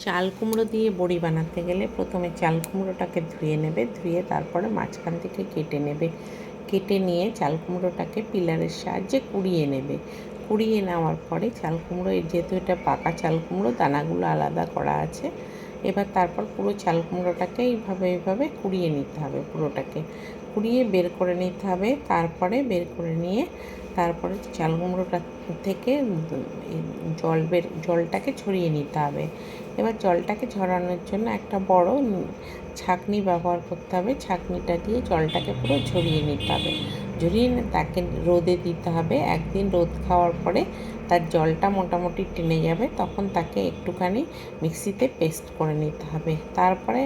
চাল কুমড়ো দিয়ে বড়ি বানাতে গেলে প্রথমে চাল কুমড়োটাকে ধুয়ে নেবে, ধুয়ে তারপরে মাঝখান থেকে কেটে নেবে। কেটে নিয়ে চাল কুমড়োটাকে পিলারের সাহায্যে কুড়িয়ে নেবে। কুড়িয়ে নেওয়ার পরে চাল কুমড়ো, যেহেতু এটা পাকা চাল কুমড়ো, দানাগুলো আলাদা করা আছে। এবার তারপর পুরো চাল কুমড়োটাকে এইভাবে কুড়িয়ে নিতে হবে। পুরোটাকে কুড়িয়ে বের করে নিতে হবে। তারপরে বের করে নিয়ে তারপরে চাল কুমড়োটা থেকে জলটাকে ঝরিয়ে নিতে হবে। এবার জলটাকে ঝরানোর জন্য একটা বড় ছাঁকনি ব্যবহার করতে হবে। ছাঁকনিটা দিয়ে জলটাকে পুরো ঝরিয়ে নিতে হবে। ঝরিয়ে তাকে রোদে দিতে হবে। একদিন রোদ খাওয়ার পরে তার জলটা মোটামুটি টেনে যাবে, তখন তাকে একটুখানি মিক্সিতে পেস্ট করে নিতে হবে। তারপরে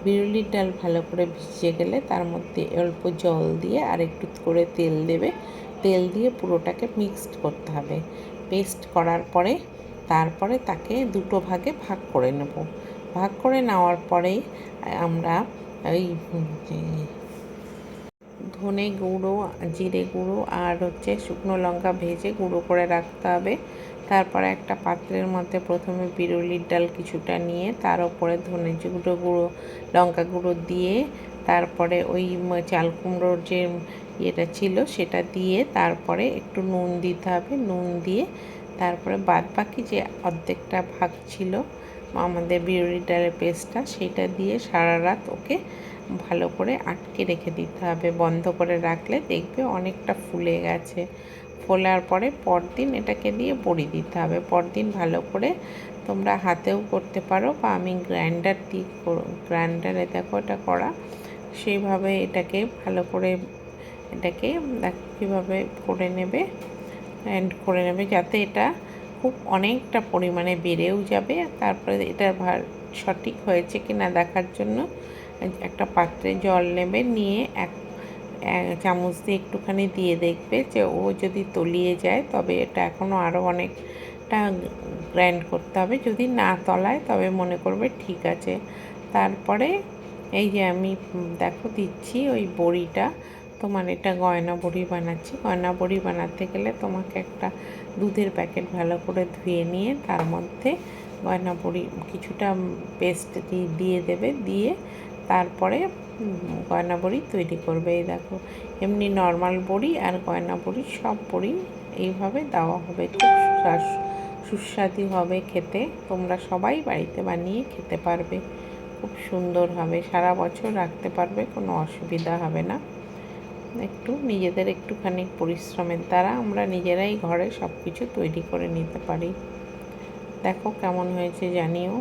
বিউলির ডাল ভালো করে ভিজে গেলে তার মধ্যে অল্প জল দিয়ে আর একটু করে তেল দেবে। তেল দিয়ে পুরোটাকে মিক্সড করতে হবে। পেস্ট করার পরে তারপরে তাকে দুটো ভাগে ভাগ করে নেব। ভাগ করে নেওয়ার পরে আমরা ওই ধনে গুঁড়ো, জিরে গুঁড়ো আর শুকনো লঙ্কা ভেজে গুঁড়ো করে রাখতে হবে। তারপরে একটা পাত্রের মধ্যে প্রথমে বিউলির ডাল কিছুটা নিয়ে তার উপরে ধনে গুঁড়ো, লঙ্কা গুঁড়ো দিয়ে তারপরে ওই চাল কুমড়োর যে ইয়েটা ছিল সেটা দিয়ে তারপরে একটু নুন দিতে হবে। নুন দিয়ে তারপরে বাদবাকি যে অর্ধেকটা ভাগ ছিল আমাদের বিউলির ডালের পেস্টটা, সেটা দিয়ে সারা রাত ওকে ভালো করে আটকে রেখে দিতে হবে। বন্ধ করে রাখলে দেখবে অনেকটা ফুলে গেছে। ফোলার পরে পরদিন এটাকে দিয়ে বড়ি দিতে হবে। পরদিন ভালো করে তোমরা হাতেও করতে পারো, বা আমি গ্রাইন্ডারে দেখো এটা করা, সেইভাবে এটাকে ভালো করে এটাকে কীভাবে করে নেবে, গ্রাইন্ড করে নেবে, যাতে এটা খুব অনেকটা পরিমাণে বেড়েও যাবে। তারপরে এটা সঠিক হয়েছে কি না দেখার জন্য একটা পাত্রে জল নেবে, নিয়ে এক চামচ দিয়ে একটুখানি দিয়ে দেখবে যে ও যদি তলিয়ে যায় তবে এটা এখনও আরও অনেকটা গ্রাইন্ড করতে হবে। যদি না তলায় তবে মনে করবে ঠিক আছে। তারপরে এই যে আমি দেখো দিচ্ছি ওই বড়িটা, তোমার এটা গয়না বড়ি বানাচ্ছি। গয়না বড়ি বানাতে গেলে তোমাকে একটা দুধের প্যাকেট ভালো করে ধুয়ে নিয়ে তার মধ্যে গয়না বড়ি কিছুটা পেস্ট দিয়ে দেবে। দিয়ে তারপরে গয়না বড়ি তৈরি করবে। এই দেখো, এমনি নর্মাল বড়ি আর গয়না বড়ি সব বড়ি এইভাবে দেওয়া হবে। খুব সুস্বাদু হবে খেতে। তোমরা সবাই বাড়িতে বানিয়ে খেতে পারবে, খুব সুন্দর হবে। সারা বছর রাখতে পারবে, কোনো অসুবিধা হবে না। নিজেদের একটুখানি পরিশ্রমের দ্বারা আমরা নিজেরাই ঘরে সব কিছু তৈরি করে নিতে পারি। দেখো কেমন হয়েছে জানিও।